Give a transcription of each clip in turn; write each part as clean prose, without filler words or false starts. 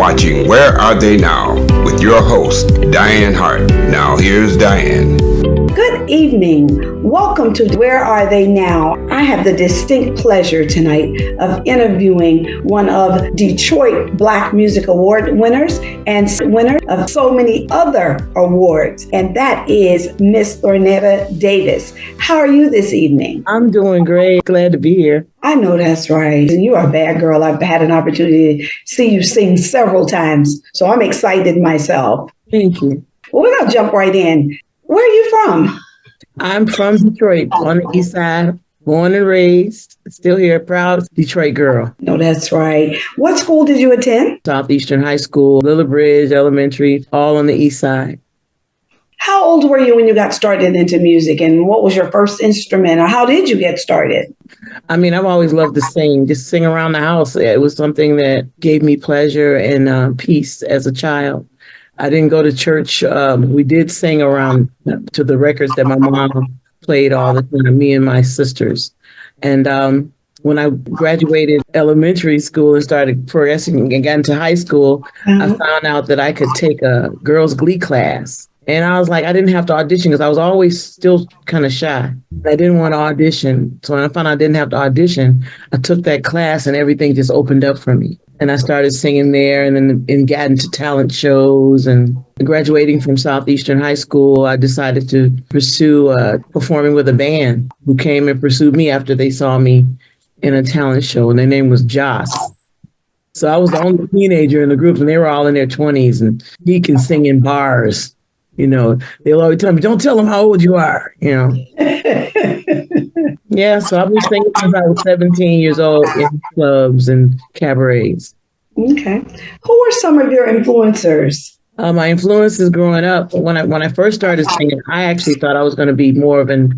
watching Where Are They Now with your host, Dianne Hart. Now here's Dianne. Good evening. Welcome to Where Are They Now? I have the distinct pleasure tonight of interviewing one of Detroit Black Music Award winners and winner of so many other awards, and that is Miss Thornetta Davis. How are you this evening? I'm doing great. Glad to be here. I know that's right. You are a bad girl. I've had an opportunity to see you sing several times, so I'm excited myself. Thank you. Well, we're going to jump right in. Where are you from? I'm from Detroit, on the east side, born and raised, still here, proud Detroit girl. No, that's right. What school did you attend? Southeastern High School, Little Bridge Elementary, all on the east side. How old were you when you got started into music, and what was your first instrument, or how did you get started? I mean, I've always loved to sing, just sing around the house. It was something that gave me pleasure and peace as a child. I didn't go to church. We did sing around to the records that my mom played all the time, me and my sisters. And when I graduated elementary school and started progressing and got into high school, I found out that I could take a girls' glee class. And I was like, I didn't have to audition because I was always still kind of shy. I didn't want to audition. So when I found out I didn't have to audition, I took that class and everything just opened up for me. And I started singing there and got into talent shows. And graduating from Southeastern High School, I decided to pursue performing with a band who came and pursued me after they saw me in a talent show. And their name was Joss. So I was the only teenager in the group, and they were all in their 20s. And he can sing in bars. You know, they'll always tell me, don't tell them how old you are, you know. Yeah, so I've been singing since I was 17 years old in clubs and cabarets. Okay. Who were some of your influencers? My influences growing up, when I first started singing, I actually thought I was going to be more of a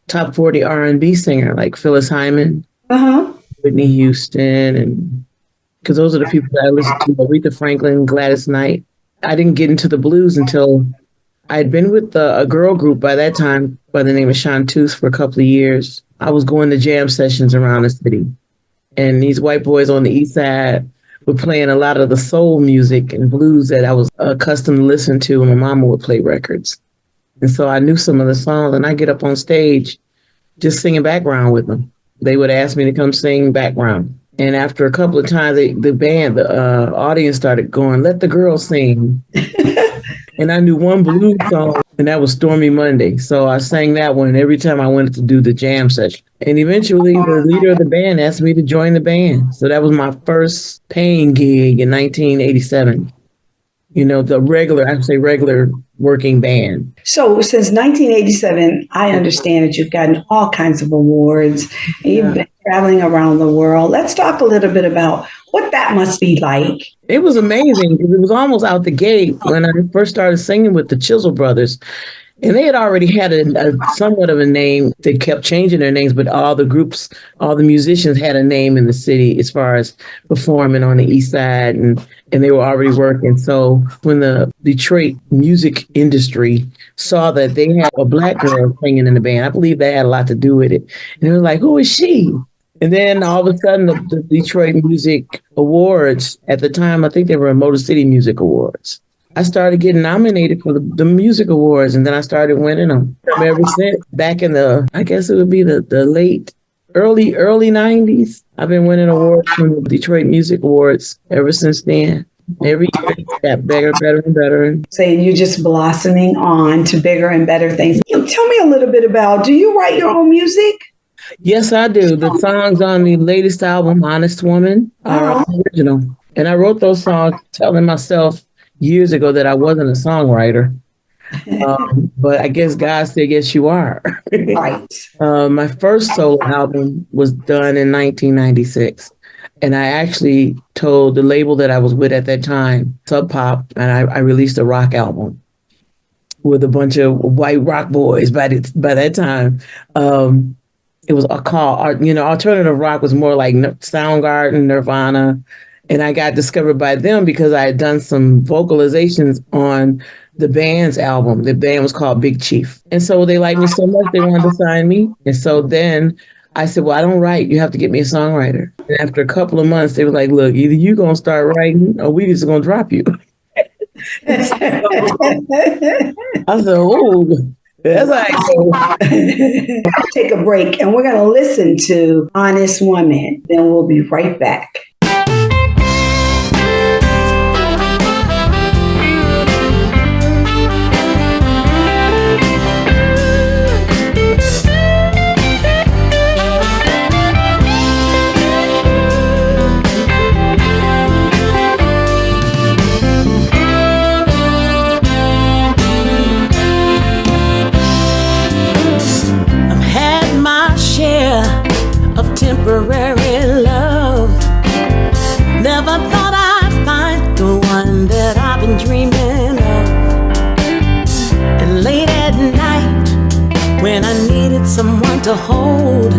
top 40 R&B singer, like Phyllis Hyman, Whitney Houston, and because those are the people that I listened to, Aretha Franklin, Gladys Knight. I didn't get into the blues until I had been with a girl group by that time by the name of Chanteuse for a couple of years. I was going to jam sessions around the city. And these white boys on the east side were playing a lot of the soul music and blues that I was accustomed to listen to when my mama would play records. And so I knew some of the songs, and I get up on stage just singing background with them. They would ask me to come sing background. And after a couple of times, the audience started going, let the girls sing. And I knew one blues song, and that was Stormy Monday. So I sang that one every time I went to do the jam session. And eventually the leader of the band asked me to join the band. So that was my first paying gig in 1987. You know, the regular working band. So since 1987, I understand that you've gotten all kinds of awards. You've been traveling around the world. Let's talk a little bit about what that must be like. It was amazing because it was almost out the gate when I first started singing with the Chisel Brothers. And they had already had a somewhat of a name. They kept changing their names, but all the musicians had a name in the city as far as performing on the east side, and they were already working. So when the Detroit music industry saw that they had a black girl singing in the band, I believe that had a lot to do with it. And they were like, who is she? And then all of a sudden, the Detroit Music Awards, at the time, I think they were Motor City Music Awards. I started getting nominated for the music awards, and then I started winning them. Ever since, back in I guess it would be the early 90s, I've been winning awards from the Detroit Music Awards ever since then. Every year it's got bigger, better, and better. Saying you're just blossoming on to bigger and better things. Tell me a little bit about, do you write your own music? Yes, I do. The songs on the latest album, Honest Woman, are original. And I wrote those songs telling myself years ago that I wasn't a songwriter. But I guess God said, yes, you are. Right. My first solo album was done in 1996. And I actually told the label that I was with at that time, Sub Pop, and I released a rock album with a bunch of white rock boys by that time. It was called, alternative rock was more like Soundgarden, Nirvana. And I got discovered by them because I had done some vocalizations on the band's album. The band was called Big Chief. And so they liked me so much, they wanted to sign me. And so then I said, well, I don't write. You have to get me a songwriter. And after a couple of months, they were like, look, either you going to start writing or we just going to drop you. I said, oh, that's like, take a break and we're going to listen to Honest Woman. Then we'll be right back. Temporary love. Never thought I'd find the one that I've been dreaming of. And late at night, when I needed someone to hold,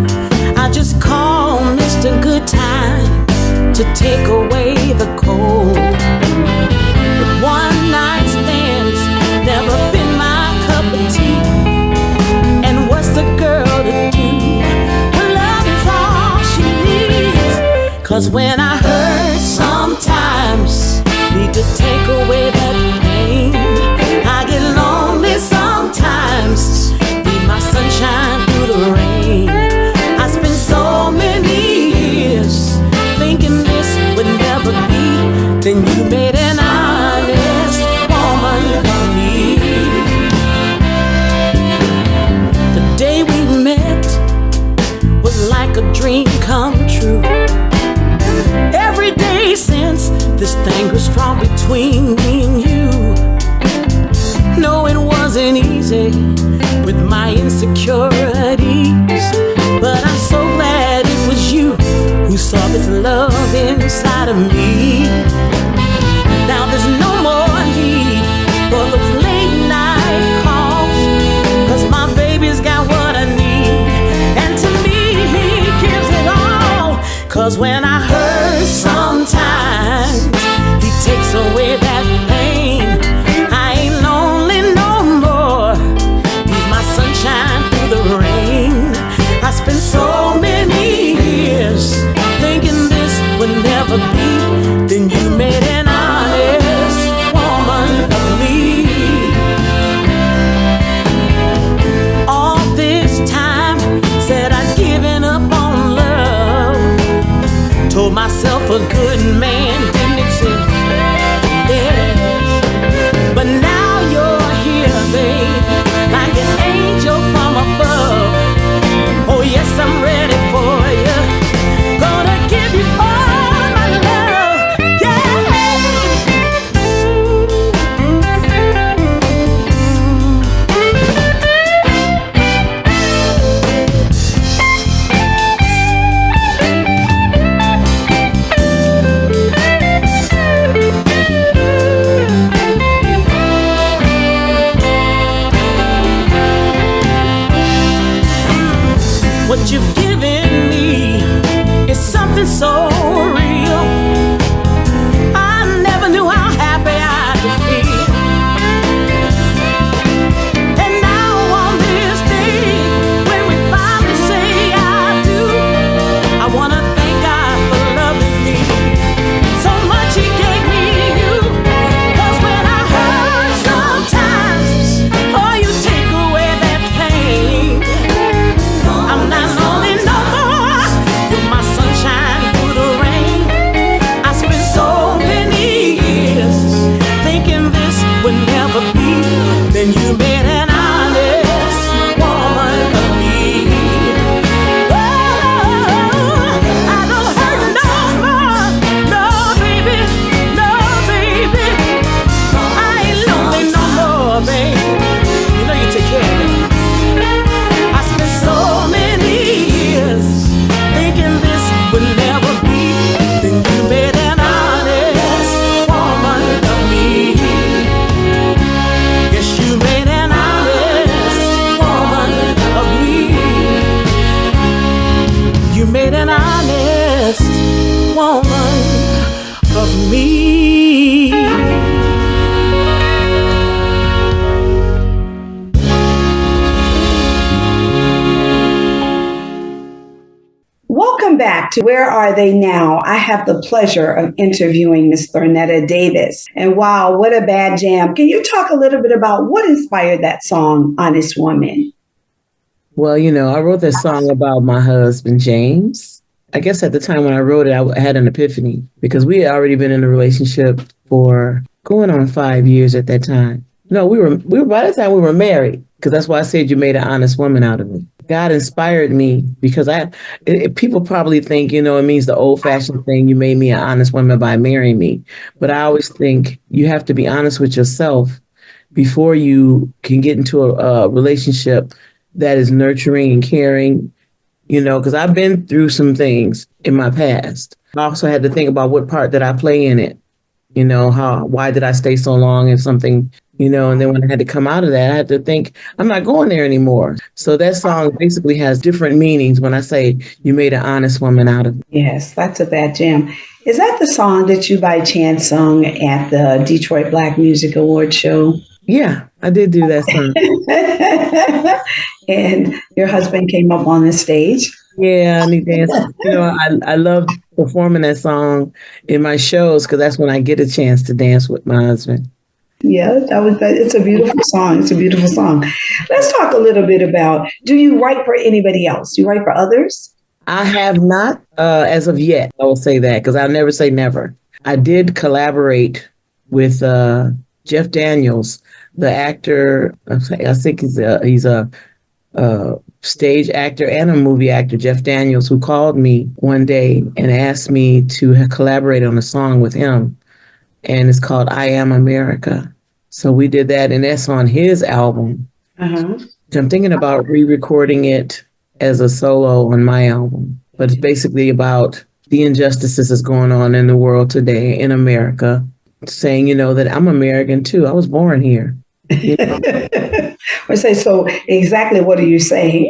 I just called Mr. Good Time to take away the cold. But one night stands never been my cup of tea. And what's the girl to do? 'Cause when I hurt sometimes, need to take away that pain. I get lonely sometimes, need my sunshine through the rain. I spent so many years thinking this would never be. Then you made an honest woman of me. The day we met was like a dream come true. Every day since, this thing grew strong between me and you. No, it wasn't easy with my insecurities, but I'm so glad it was you who saw this love inside of me. Now there's no more need for those late night calls, 'cause my baby's got what I need, and to me he gives it all. 'Cause when I hurt sometimes, he takes away that pain. I ain't lonely no more, he's my sunshine through the rain. I spent so many years thinking this would never be. Then you made an honest woman of me. All this time, said I'd given up on love. Told myself a good man didn't exist. Yes. But now you're here, babe, like an angel from above. Oh yes, I'm ready for you. Gonna give you all my love. Yeah. What you've given me is something so real. I never knew how happy I could feel. And now on this day, when we finally say I do, I wanna thank God for loving me so much. He gave me you. 'Cause when I hurt sometimes, oh, you take away that pain. I'm not lonely no more. You're my sunshine through the rain. I spent so many years thinking this would never be. Then you made an honest woman of me. Oh, I don't hurt no more. No, baby. No, baby. I ain't lonely no more, baby. You know you take care of me. I spent so many years thinking this would never be. Then you made an honest woman of me. Yes, you made an honest woman of me. You made an honest woman of me. to Where Are They Now? I have the pleasure of interviewing Miss Thornetta Davis. And wow, what a bad jam. Can you talk a little bit about what inspired that song, Honest Woman? Well, I wrote that song about my husband, James. I guess at the time when I wrote it, I had an epiphany because we had already been in a relationship for going on 5 years at that time. No, we were by the time we were married, because that's why I said you made an honest woman out of me. God inspired me because people probably think, it means the old fashioned thing. You made me an honest woman by marrying me. But I always think you have to be honest with yourself before you can get into a relationship that is nurturing and caring, because I've been through some things in my past. I also had to think about what part did I play in it? Why did I stay so long in something, and then when I had to come out of that, I had to think, I'm not going there anymore. So that song basically has different meanings when I say you made an honest woman out of me. Yes, that's a bad jam. Is that the song that you by chance sung at the Detroit Black Music Award show? Yeah, I did do that song. And your husband came up on the stage. Yeah, and he danced. I love performing that song in my shows because that's when I get a chance to dance with my husband. Yeah, it's a beautiful song. It's a beautiful song. Let's talk a little bit about, do you write for anybody else? Do you write for others? I have not as of yet. I will say that because I'll never say never. I did collaborate with Jeff Daniels, the actor. I think he's a stage actor and a movie actor, Jeff Daniels, who called me one day and asked me to collaborate on a song with him. And it's called I Am America. So we did that, and that's on his album. Uh-huh. I'm thinking about re-recording it as a solo on my album. But it's basically about the injustices that's going on in the world today in America, saying, that I'm American too. I was born here. I say, so exactly what are you saying?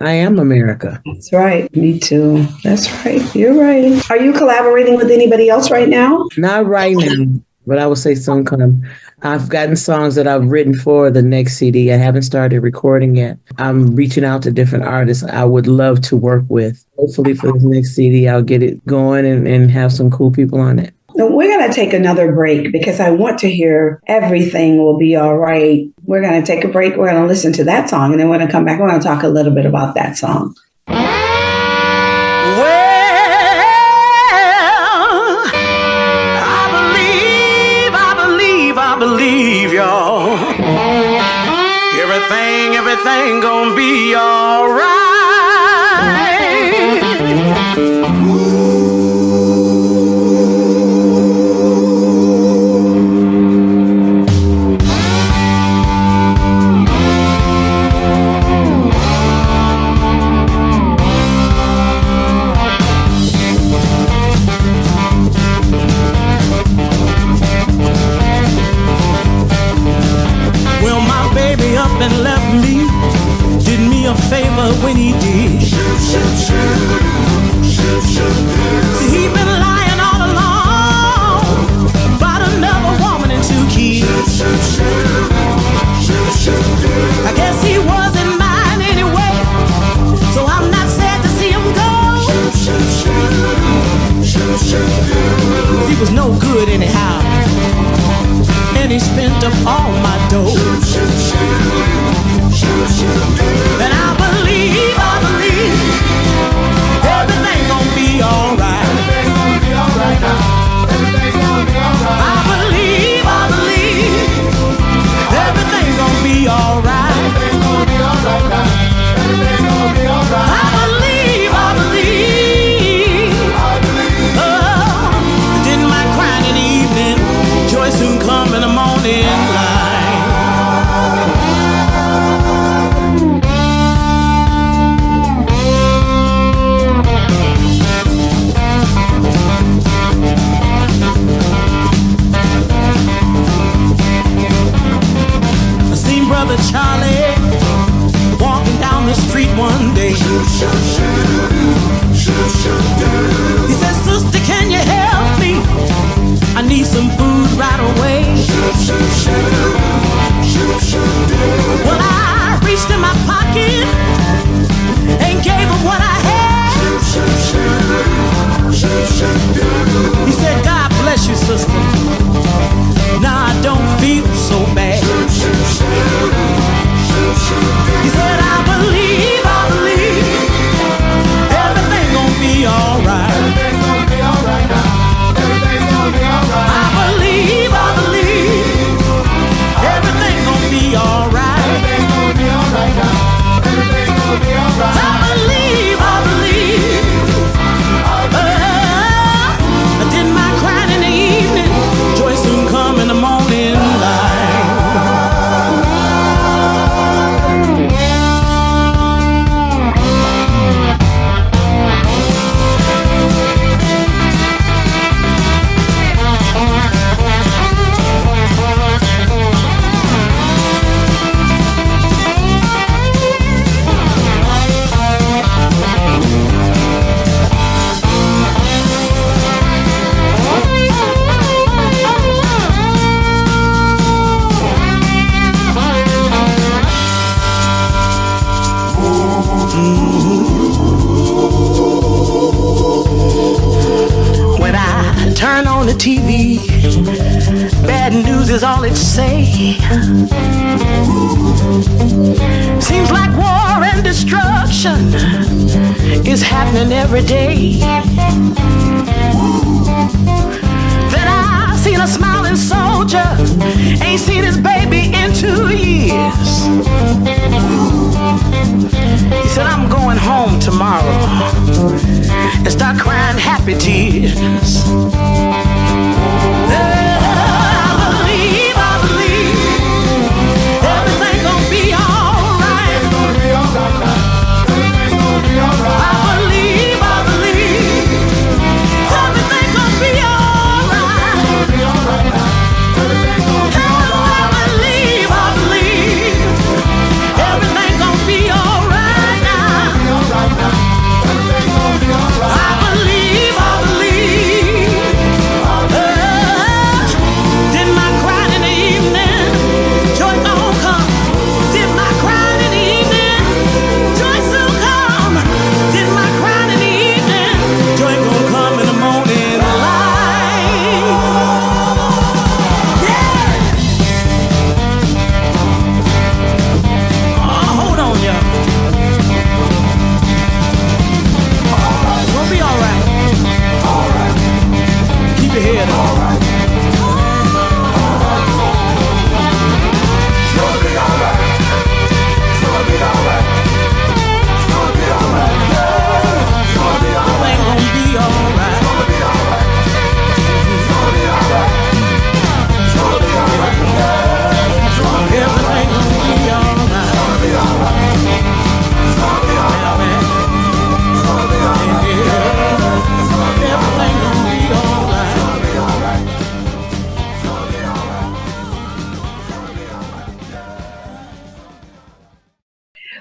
I am America. That's right. Me too. That's right. You're right. Are you collaborating with anybody else right now? Not right now, but I would say soon come. I've gotten songs that I've written for the next CD. I haven't started recording yet. I'm reaching out to different artists I would love to work with. Hopefully for this next CD, I'll get it going and have some cool people on it. We're going to take another break because I want to hear Everything Will Be All Right. We're going to take a break. We're going to listen to that song, and then we're going to come back. We're going to talk a little bit about that song. Well, I believe, y'all. Everything gonna be all right. And left me, did me a favor when he did. See, he been lying all along about another woman and 2 kids. I guess he wasn't mine anyway, so I'm not sad to see him go. He was no good anyhow, and he spent up all my dough. And I believe everything gonna be alright. I believe everything gonna be alright. I believe. Oh, didn't mind crying in the evening, joy soon come in the morning light. turn on the TV, bad news is all it say. Seems like war and destruction is happening every day. Then I seen a smiling soldier, ain't seen his baby in 2 years. He said, I'm going home tomorrow and start crying happy tears. I believe everything gonna be alright. I believe everything gonna be alright. I believe everything gonna be alright now. I believe. Did my crying in the evening, joy gon' come. Did my crying in the evening, joy soon come. Did my crying in the evening, joy gon' come in the morning light. Yeah. Oh, hold on, y'all. It's gonna be alright. Keep your head up. Everything gonna be alright. Everything gonna be alright. Everything gonna be alright.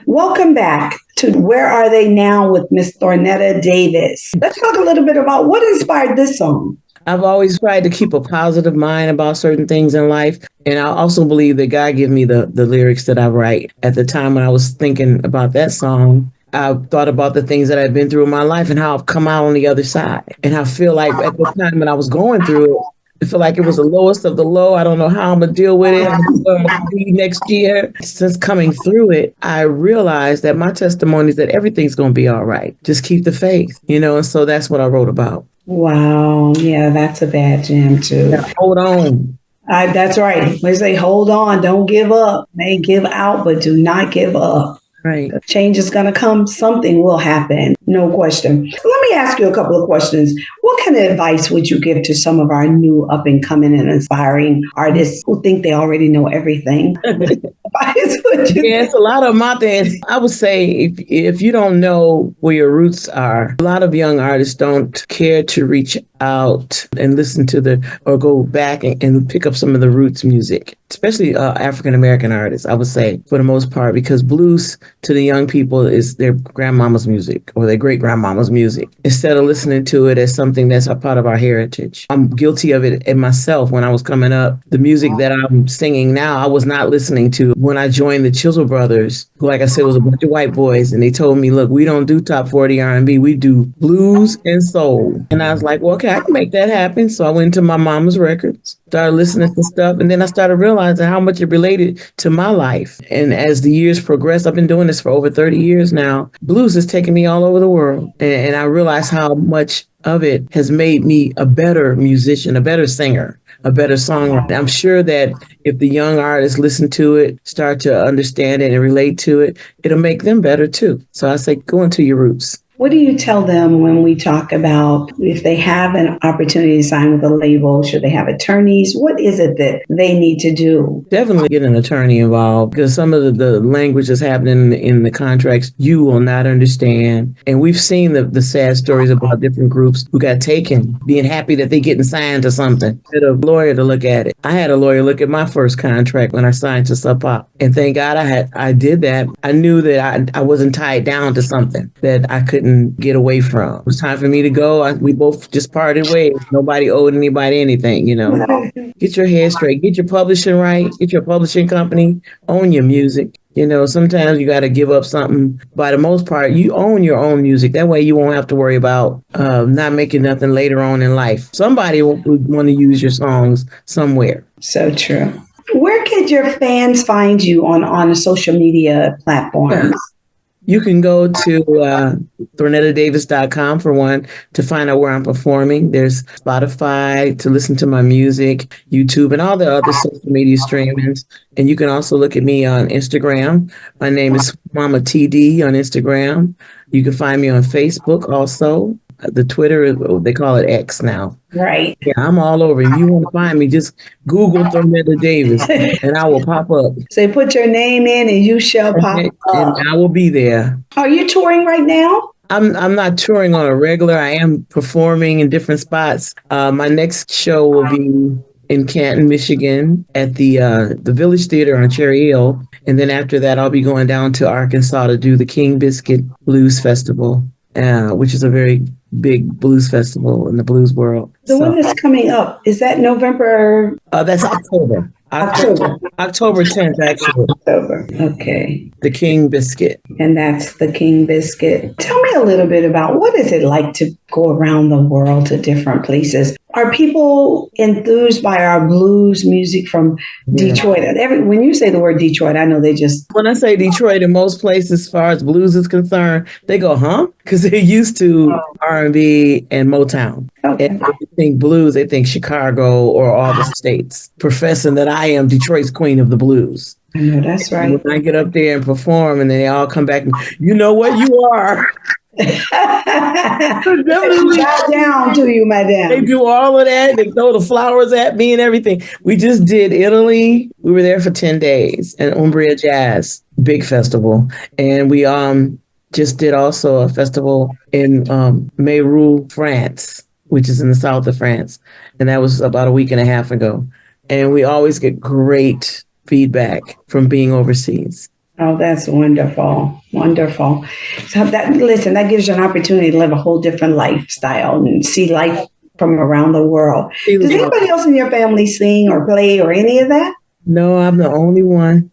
Welcome back to Where Are They Now with Miss Thornetta Davis. Let's talk a little bit about what inspired this song. I've always tried to keep a positive mind about certain things in life. And I also believe that God gave me the lyrics that I write. At the time when I was thinking about that song, I thought about the things that I've been through in my life and how I've come out on the other side. And I feel like at the time when I was going through it, I feel like it was the lowest of the low. I don't know how I'm going to deal with it. I don't know what I'm going to be next year. Since coming through it, I realized that my testimony is that everything's going to be all right. Just keep the faith, and so that's what I wrote about. Wow. Yeah, that's a bad jam too. Now, hold on. That's right. We say, hold on, don't give up. May give out, but do not give up. Right. Change is going to come. Something will happen. No question. Let me ask you a couple of questions. What kind of advice would you give to some of our new up and coming and inspiring artists who think they already know everything? Yes, a lot of them out there. I would say if you don't know where your roots are, a lot of young artists don't care to reach out and listen to or go back and pick up some of the roots music, especially African-American artists, I would say, for the most part, because blues to the young people is their grandmama's music or their great-grandmama's music, instead of listening to it as something that's a part of our heritage. I'm guilty of it in myself when I was coming up. The music that I'm singing now, I was not listening to when I joined the Chisel Brothers, who, like I said, was a bunch of white boys. And they told me, look, we don't do top 40 R&B. We do blues and soul. And I was like, well, okay, I can make that happen. So I went to my mama's records, started listening to stuff. And then I started realizing how much it related to my life. And as the years progressed, I've been doing this for over 30 years now. Blues has taken me all over the world. And I realized how much of it has made me a better musician, a better singer, a better songwriter. I'm sure that if the young artists listen to it, start to understand it and relate to it, it'll make them better too. So I say, go into your roots. What do you tell them when we talk about if they have an opportunity to sign with a label, should they have attorneys? What is it that they need to do? Definitely get an attorney involved, because some of the language that's happening in the contracts, you will not understand. And we've seen the sad stories about different groups who got taken, being happy that they're getting signed to something. Get a lawyer to look at it. I had a lawyer look at my first contract when I signed to Sub Pop. And thank God I did that. I knew that I wasn't tied down to something that I couldn't get away from. It was time for me to go. We both just parted ways. Nobody owed anybody anything, Get your head straight. Get your publishing right. Get your publishing company. Own your music. You know, sometimes you got to give up something. By the most part, you own your own music. That way you won't have to worry about not making nothing later on in life. Somebody would want to use your songs somewhere. So true. Where could your fans find you on social media platforms? You can go to ThornettaDavis.com for one to find out where I'm performing. There's Spotify to listen to my music, YouTube, and all the other social media streamings. And you can also look at me on Instagram. My name is Mama TD on Instagram. You can find me on Facebook also. The Twitter, they call it X now. Right. Yeah, I'm all over. If you want to find me, just Google Thornetta Davis and I will pop up. So you put your name in and you shall pop up. And I will be there. Are you touring right now? I'm not touring on a regular. I am performing in different spots. My next show will be in Canton, Michigan at the Village Theater on Cherry Hill. And then after that, I'll be going down to Arkansas to do the King Biscuit Blues Festival, which is a very big blues festival in the blues world. The one that's coming up, is that November? That's October. October 10th, actually. October. Okay. The King Biscuit. And that's the King Biscuit. Tell me a little bit about what is it like to go around the world to different places? Are people enthused by our blues music from Detroit? When you say the word Detroit, I know they just... When I say Detroit, in most places, as far as blues is concerned, they go, huh? Because they're used to R&B and Motown. Okay. And when they think blues, they think Chicago or all the states, professing that I am Detroit's queen of the blues. I know, that's right. When I get up there and perform and then they all come back and, you know what you are. Bow down to you, madam. They do all of that. They throw the flowers at me and everything. We just did Italy. We were there for 10 days and Umbria Jazz, big festival. And we just did also a festival in Meyrou, France, which is in the south of France. And that was about a week and a half ago. And we always get great feedback from being overseas. Oh, that's wonderful. Wonderful. So that gives you an opportunity to live a whole different lifestyle and see life from around the world. Does anybody else in your family sing or play or any of that? No, I'm the only one.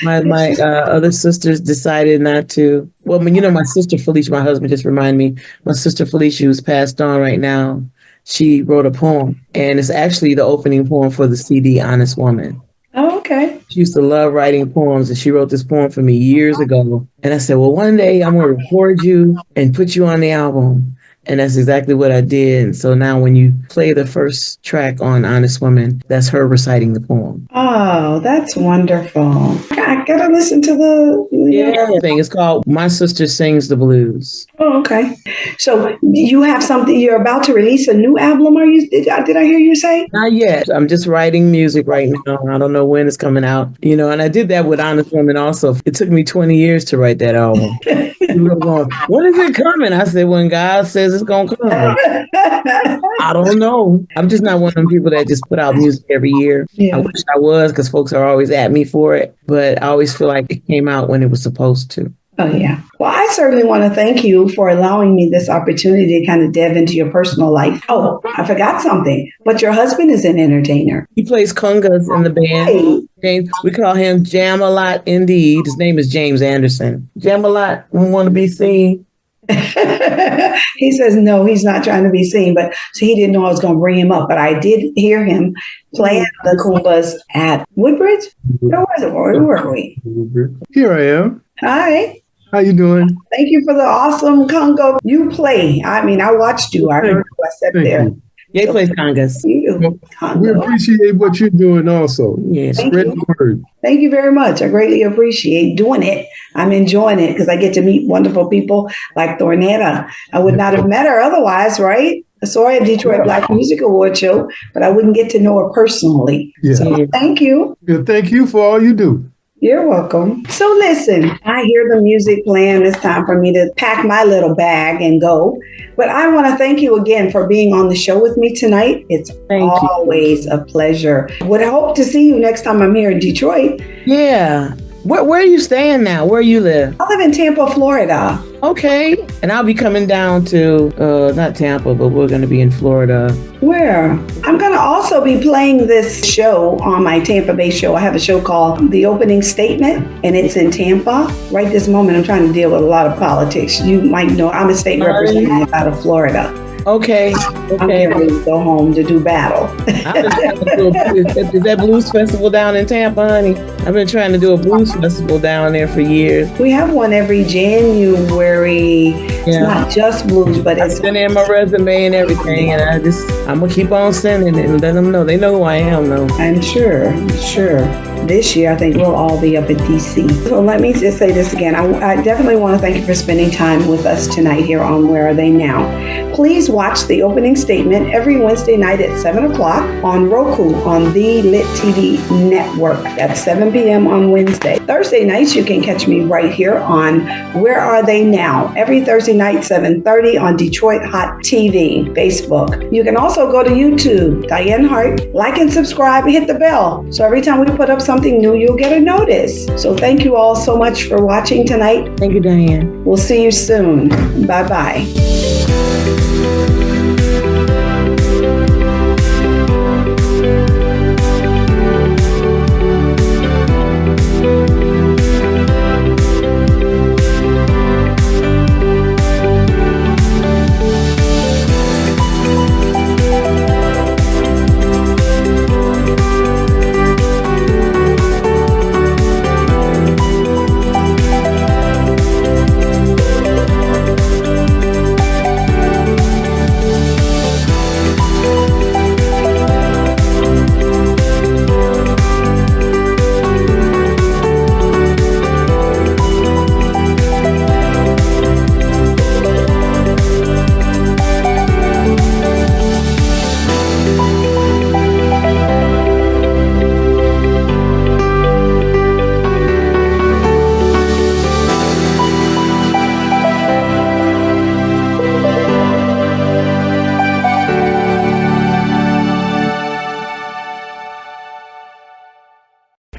My other sisters decided not to. Well, my sister Felicia, my husband just reminded me, my sister Felicia, who's passed on right now, she wrote a poem, and it's actually the opening poem for the CD, Honest Woman. Oh, okay. She used to love writing poems, and she wrote this poem for me years ago. And I said, well, one day I'm going to record you and put you on the album. And that's exactly what I did. And so now when you play the first track on Honest Woman, that's her reciting the poem. Oh, that's wonderful. I got to listen to the thing. It's called My Sister Sings the Blues. Oh, okay. So you have something, you're about to release a new album, are you? Did I hear you say? Not yet. I'm just writing music right now. I don't know when it's coming out. And I did that with Honest Woman also. It took me 20 years to write that album. People were going, when is it coming? I said, when God says it's going to come. I don't know. I'm just not one of them people that just put out music every year. Yeah. I wish I was, because folks are always at me for it. But I always feel like it came out when it was supposed to. Oh, yeah. Well, I certainly want to thank you for allowing me this opportunity to kind of delve into your personal life. Oh, I forgot something. But your husband is an entertainer. He plays congas in the band. James, we call him Jam-A-Lot indeed. His name is James Anderson. Jam-A-Lot, want to be seen? He says no, he's not trying to be seen, but so he didn't know I was going to bring him up. But I did hear him playing the congas at Woodbridge. Where were we? Here I am. Hi. How you doing? Thank you for the awesome conga you play. I mean, I watched you. I heard you. I sat there. Yeah, he plays congas. We appreciate what you're doing also. Yeah, spread the word. Thank you very much. I greatly appreciate doing it. I'm enjoying it because I get to meet wonderful people like Thornetta. I would not have met her otherwise, right? I saw her at Detroit Black Music Award show, but I wouldn't get to know her personally. Yeah. So thank you. Yeah, thank you for all you do. You're welcome. So listen, I hear the music playing. It's time for me to pack my little bag and go. But I want to thank you again for being on the show with me tonight. It's always a pleasure. Would hope to see you next time I'm here in Detroit. Yeah. Where are you staying now? Where you live? I live in Tampa, Florida. Okay. And I'll be coming down to, not Tampa, but we're going to be in Florida. Where? I'm going to also be playing this show on my Tampa Bay show. I have a show called The Opening Statement, and it's in Tampa. Right this moment, I'm trying to deal with a lot of politics. You might know I'm a state representative out of Florida. Okay. I'm getting ready to go home to do battle. Is that blues festival down in Tampa, honey? I've been trying to do a blues festival down there for years. We have one every January. Yeah. It's not just blues, but it's been in my resume and everything, and I'm gonna keep on sending it and let them know. They know who I am, though. I'm sure. This year, I think we'll all be up in DC. So let me just say this again. I definitely want to thank you for spending time with us tonight here on Where Are They Now? Please watch The Opening Statement every Wednesday night at 7 o'clock on Roku on the Lit TV network at 7 p.m. on Wednesday. Thursday nights, you can catch me right here on Where Are They Now? Every Thursday night, 7:30 on Detroit Hot TV, Facebook. You can also go to YouTube, Dianne Hart, like and subscribe and hit the bell. So every time we put up something new, you'll get a notice. So thank you all so much for watching tonight. Thank you, Dianne. We'll see you soon. Bye-bye.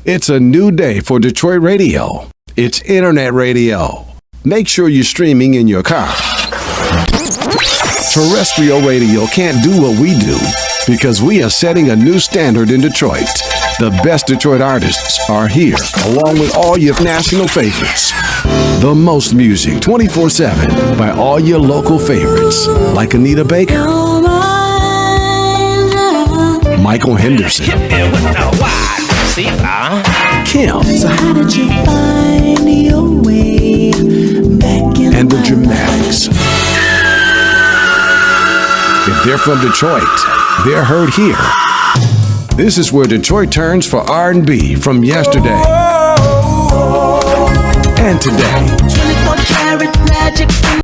It's a new day for Detroit radio. It's internet radio. Make sure you're streaming in your car. Terrestrial radio can't do what we do because we are setting a new standard in Detroit. The best Detroit artists are here, along with all your national favorites. The most music 24/7 by all your local favorites, like Anita Baker, Michael Henderson, Kim, So how did you find your way back in and the Dramatics. If they're from Detroit, they're heard here. This is where Detroit turns for R&B from yesterday and today. 24 karat magic.